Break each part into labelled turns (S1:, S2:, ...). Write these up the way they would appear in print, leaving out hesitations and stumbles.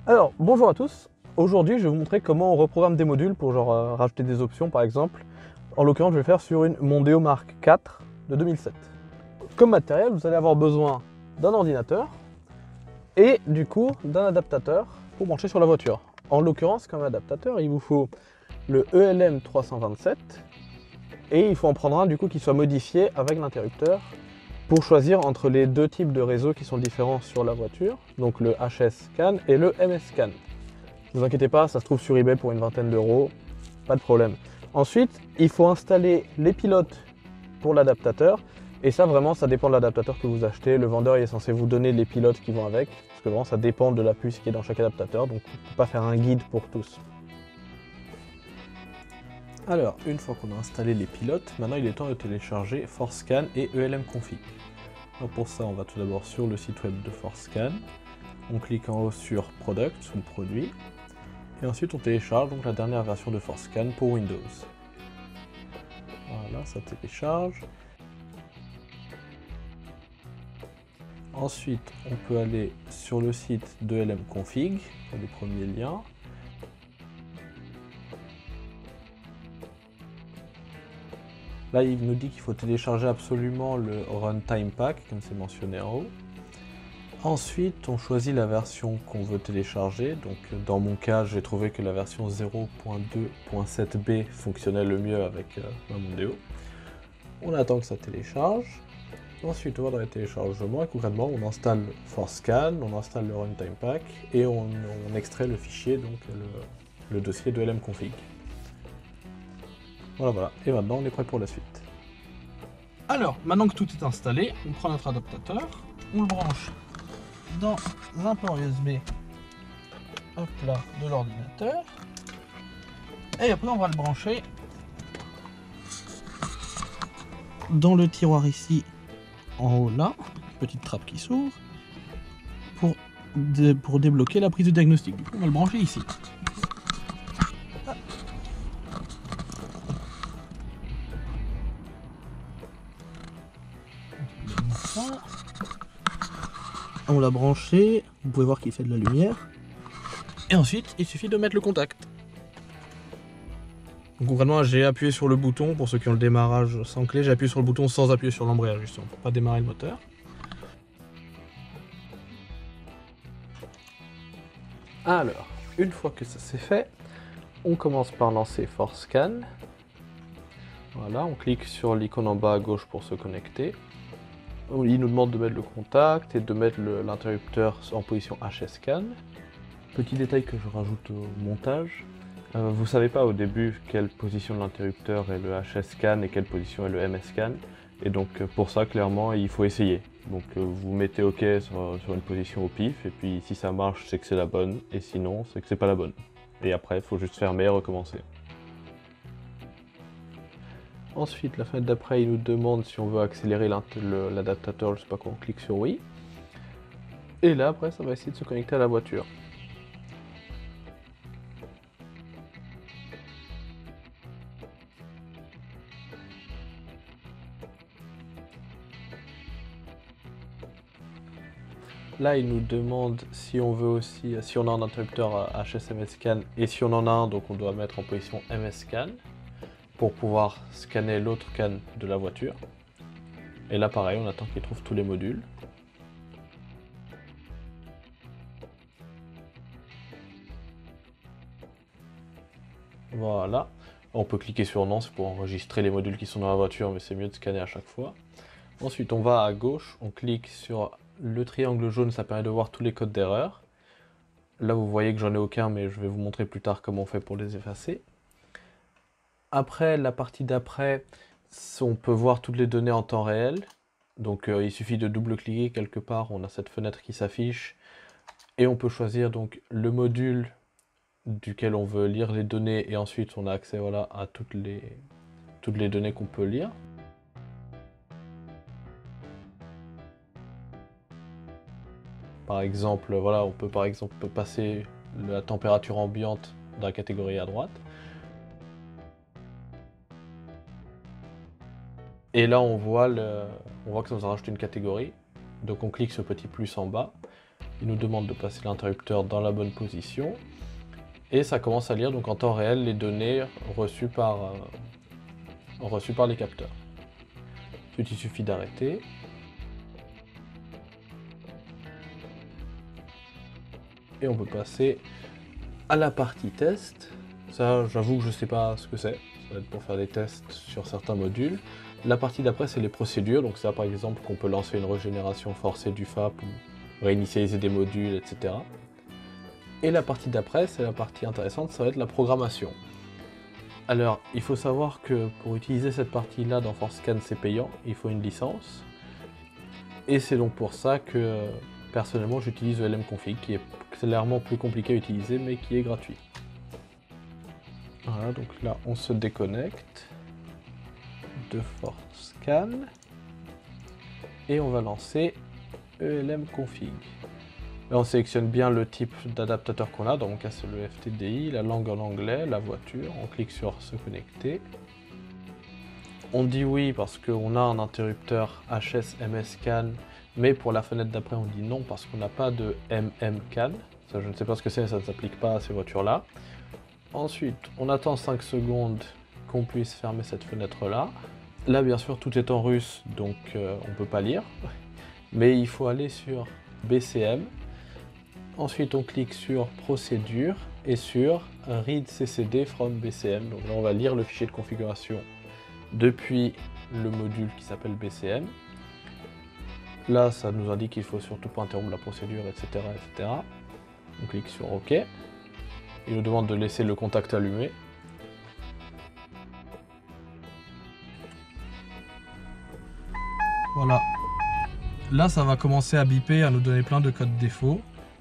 S1: Alors, bonjour à tous. Aujourd'hui, je vais vous montrer comment on reprogramme des modules pour rajouter des options par exemple. En l'occurrence, je vais le faire sur une Mondeo Mark IV de 2007. Comme matériel, vous allez avoir besoin d'un ordinateur et du coup d'un adaptateur pour brancher sur la voiture. En l'occurrence, comme adaptateur, il vous faut le ELM 327 et il faut en prendre un du coup qui soit modifié avec l'interrupteur pour choisir entre les deux types de réseaux qui sont différents sur la voiture, donc le HS Scan et le MS Scan. Ne vous inquiétez pas, ça se trouve sur eBay pour une vingtaine d'euros, pas de problème. Ensuite, il faut installer les pilotes pour l'adaptateur, et ça vraiment ça dépend de l'adaptateur que vous achetez. Le vendeur est censé vous donner les pilotes qui vont avec, parce que vraiment ça dépend de la puce qui est dans chaque adaptateur, donc on ne peut pas faire un guide pour tous. Alors, une fois qu'on a installé les pilotes, maintenant il est temps de télécharger ForceScan et ELM Config. Alors pour ça, on va tout d'abord sur le site web de ForceScan, on clique en haut sur Product ou Produit, et ensuite on télécharge donc la dernière version de ForceScan pour Windows. Voilà, ça télécharge. Ensuite, on peut aller sur le site de LM Config, le premier lien. Là, il nous dit qu'il faut télécharger absolument le Runtime Pack, comme c'est mentionné en haut. Ensuite, on choisit la version qu'on veut télécharger. Donc, dans mon cas, j'ai trouvé que la version 0.2.7b fonctionnait le mieux avec ma Mondeo. On attend que ça télécharge. Ensuite, on va dans les téléchargements et concrètement, on installe ForceScan, on installe le Runtime Pack et on extrait le fichier, donc le dossier de lmconfig. Voilà. Et maintenant, on est prêt pour la suite.
S2: Alors, maintenant que tout est installé, on prend notre adaptateur, on le branche dans un port USB hop là, de l'ordinateur. Et après, on va le brancher dans le tiroir ici, en haut là, petite trappe qui s'ouvre, pour débloquer la prise de diagnostic. Du coup, on va le brancher ici. On l'a branché, vous pouvez voir qu'il fait de la lumière. Et ensuite, il suffit de mettre le contact. Donc concrètement, j'ai appuyé sur le bouton, pour ceux qui ont le démarrage sans clé, j'ai appuyé sur le bouton sans appuyer sur l'embrayage justement, pour pas démarrer le moteur.
S1: Alors, une fois que ça c'est fait, on commence par lancer ForceScan. Voilà, on clique sur l'icône en bas à gauche pour se connecter. Il nous demande de mettre le contact et de mettre l'interrupteur en position HS Scan. Petit détail que je rajoute au montage, vous savez pas au début quelle position de l'interrupteur est le HS Scan et quelle position est le MS Scan. Et donc pour ça clairement il faut essayer. Donc vous mettez OK sur une position au pif et puis si ça marche c'est que c'est la bonne et sinon c'est que c'est pas la bonne. Et après il faut juste fermer et recommencer. Ensuite, la fenêtre d'après, il nous demande si on veut accélérer l'adaptateur, je sais pas quoi, on clique sur oui. Et là, après, ça va essayer de se connecter à la voiture. Là, il nous demande si on veut aussi, si on a un interrupteur HSMS Scan et si on en a un, donc on doit mettre en position MS Scan pour pouvoir scanner l'autre can de la voiture. Et là, pareil, on attend qu'il trouve tous les modules. Voilà. On peut cliquer sur non, c'est pour enregistrer les modules qui sont dans la voiture, mais c'est mieux de scanner à chaque fois. Ensuite, on va à gauche, on clique sur le triangle jaune, ça permet de voir tous les codes d'erreur. Là, vous voyez que j'en ai aucun, mais je vais vous montrer plus tard comment on fait pour les effacer. Après, la partie d'après, on peut voir toutes les données en temps réel. Donc, il suffit de double-cliquer quelque part, on a cette fenêtre qui s'affiche. Et on peut choisir donc le module duquel on veut lire les données et ensuite on a accès voilà, à toutes les données qu'on peut lire. Par exemple, voilà, on peut par exemple passer la température ambiante dans la catégorie à droite. Et là on voit que ça nous a rajouté une catégorie. Donc on clique sur le petit plus en bas. Il nous demande de placer l'interrupteur dans la bonne position. Et ça commence à lire donc en temps réel les données reçues par les capteurs. Ensuite, il suffit d'arrêter. Et on peut passer à la partie test. Ça, j'avoue que je ne sais pas ce que c'est. Ça va être pour faire des tests sur certains modules. La partie d'après, c'est les procédures. Donc ça, par exemple, qu'on peut lancer une régénération forcée du FAP ou réinitialiser des modules, etc. Et la partie d'après, c'est la partie intéressante, ça va être la programmation. Alors, il faut savoir que pour utiliser cette partie-là dans ForceScan, c'est payant, il faut une licence. Et c'est donc pour ça que, personnellement, j'utilise le LMconfig, qui est clairement plus compliqué à utiliser, mais qui est gratuit. Voilà, donc là, on se déconnecte de ForceScan. Et on va lancer ELMconfig. Là, on sélectionne bien le type d'adaptateur qu'on a, dans mon cas c'est le FTDI, la langue en anglais, la voiture, on clique sur se connecter. On dit oui parce qu'on a un interrupteur HS MSCAN, mais pour la fenêtre d'après on dit non parce qu'on n'a pas de MMCAN. Ça, je ne sais pas ce que c'est, ça ne s'applique pas à ces voitures-là. Ensuite, on attend 5 secondes qu'on puisse fermer cette fenêtre-là. Là, bien sûr, tout est en russe, donc on ne peut pas lire. Mais il faut aller sur BCM. Ensuite, on clique sur Procédure et sur Read CCD from BCM. Donc là, on va lire le fichier de configuration depuis le module qui s'appelle BCM. Là, ça nous indique qu'il faut surtout pas interrompre la procédure, etc., etc. On clique sur OK. Il nous demande de laisser le contact allumé.
S2: Voilà. Là, ça va commencer à biper, à nous donner plein de codes défauts.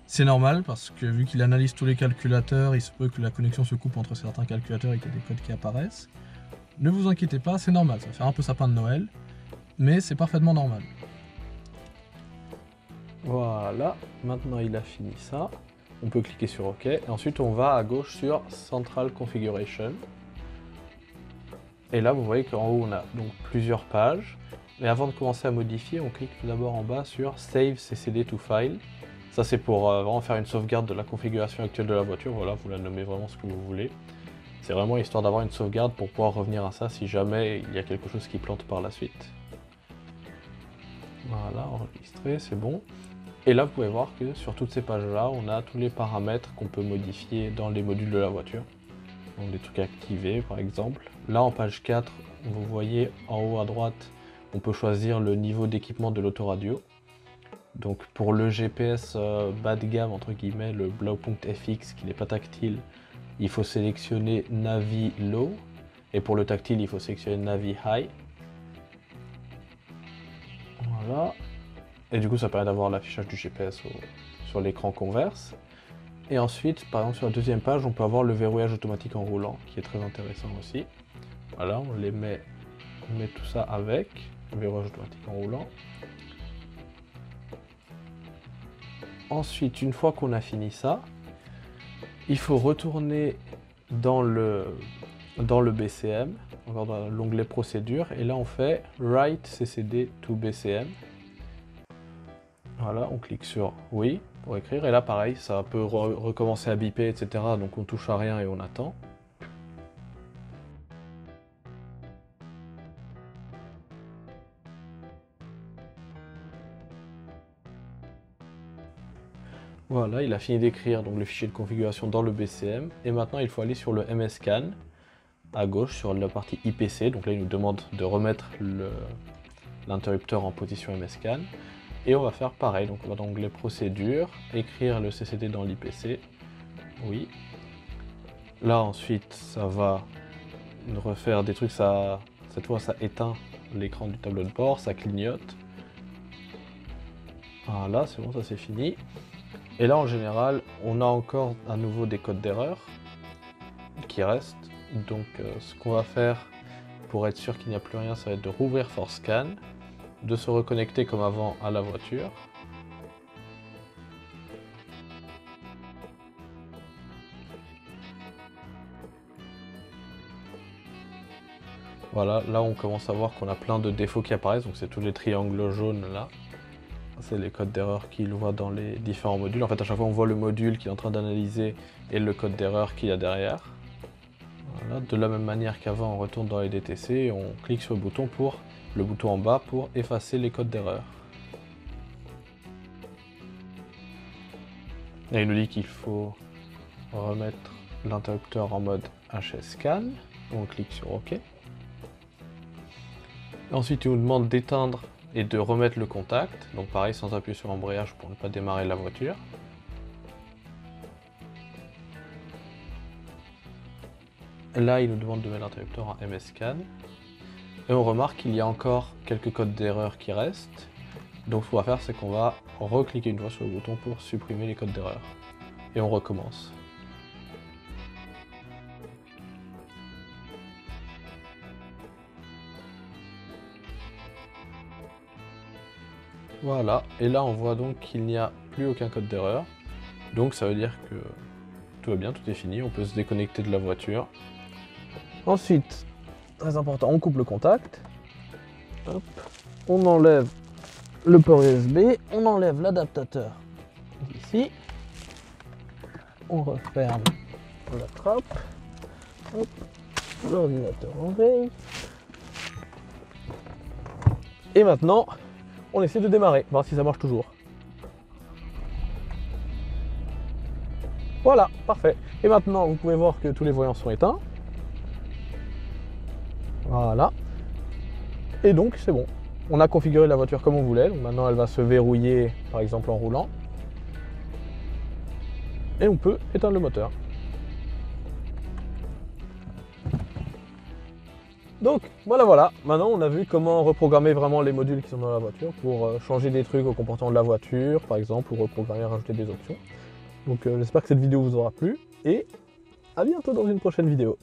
S2: C'est normal parce que vu qu'il analyse tous les calculateurs, il se peut que la connexion se coupe entre certains calculateurs et qu'il y a des codes qui apparaissent. Ne vous inquiétez pas, c'est normal, ça fait un peu sapin de Noël, mais c'est parfaitement normal.
S1: Voilà, maintenant il a fini ça. On peut cliquer sur OK. Et ensuite, on va à gauche sur Central Configuration. Et là, vous voyez qu'en haut, on a donc plusieurs pages. Mais avant de commencer à modifier, on clique tout d'abord en bas sur Save CCD to File. Ça, c'est pour vraiment faire une sauvegarde de la configuration actuelle de la voiture. Voilà, vous la nommez vraiment ce que vous voulez. C'est vraiment histoire d'avoir une sauvegarde pour pouvoir revenir à ça si jamais il y a quelque chose qui plante par la suite. Voilà, enregistré, c'est bon. Et là, vous pouvez voir que sur toutes ces pages-là, on a tous les paramètres qu'on peut modifier dans les modules de la voiture. Donc des trucs activés, par exemple. Là, en page 4, vous voyez en haut à droite, on peut choisir le niveau d'équipement de l'autoradio. Donc pour le GPS bas de gamme, entre guillemets, le Blaupunkt-FX qui n'est pas tactile, il faut sélectionner Navi Low. Et pour le tactile, il faut sélectionner Navi High. Voilà. Et du coup, ça permet d'avoir l'affichage du GPS sur l'écran converse. Et ensuite, par exemple, sur la deuxième page, on peut avoir le verrouillage automatique en roulant, qui est très intéressant aussi. Voilà, on met tout ça avec le verrouillage automatique en roulant. Ensuite, une fois qu'on a fini ça, il faut retourner dans le BCM, encore dans l'onglet procédure, et là on fait Write CCD to BCM. Voilà, on clique sur oui pour écrire, et là pareil, ça peut recommencer à biper, etc. Donc on touche à rien et on attend. Voilà, il a fini d'écrire donc le fichier de configuration dans le BCM, et maintenant il faut aller sur le MSCAN, à gauche sur la partie IPC, donc là il nous demande de remettre l'interrupteur en position MSCAN, et on va faire pareil, donc on va dans l'onglet procédure, écrire le CCD dans l'IPC, oui. Là ensuite ça va nous refaire des trucs, cette fois ça éteint l'écran du tableau de bord, ça clignote. Voilà, c'est bon, ça c'est fini. Et là, en général, on a encore à nouveau des codes d'erreur qui restent. Donc, ce qu'on va faire pour être sûr qu'il n'y a plus rien, ça va être de rouvrir ForceScan, de se reconnecter comme avant à la voiture. Voilà, là on commence à voir qu'on a plein de défauts qui apparaissent, donc c'est tous les triangles jaunes là. c'est les codes d'erreur qu'il voit dans les différents modules. En fait, à chaque fois, on voit le module qu'il est en train d'analyser et le code d'erreur qu'il y a derrière. Voilà. De la même manière qu'avant, on retourne dans les DTC et on clique sur le bouton en bas pour effacer les codes d'erreur. Et il nous dit qu'il faut remettre l'interrupteur en mode HS-Scan. On clique sur OK. Et ensuite, il nous demande d'éteindre et de remettre le contact. Donc pareil, sans appuyer sur l'embrayage pour ne pas démarrer la voiture. Là, il nous demande de mettre l'interrupteur en MS-Scan. Et on remarque qu'il y a encore quelques codes d'erreur qui restent. Donc ce qu'on va faire, c'est qu'on va recliquer une fois sur le bouton pour supprimer les codes d'erreur. Et on recommence. Voilà, et là on voit donc qu'il n'y a plus aucun code d'erreur. Donc ça veut dire que tout va bien, tout est fini, on peut se déconnecter de la voiture. Ensuite, très important, on coupe le contact. Hop. On enlève le port USB, on enlève l'adaptateur ici. On referme la trappe. L'ordinateur en veille. Et maintenant, on essaie de démarrer, voir si ça marche toujours. Voilà, parfait. Et maintenant, vous pouvez voir que tous les voyants sont éteints. Voilà. Et donc, c'est bon. On a configuré la voiture comme on voulait. Donc maintenant, elle va se verrouiller, par exemple, en roulant. Et on peut éteindre le moteur. Donc voilà, maintenant on a vu comment reprogrammer vraiment les modules qui sont dans la voiture pour changer des trucs au comportement de la voiture par exemple, ou reprogrammer, rajouter des options. Donc j'espère que cette vidéo vous aura plu et à bientôt dans une prochaine vidéo.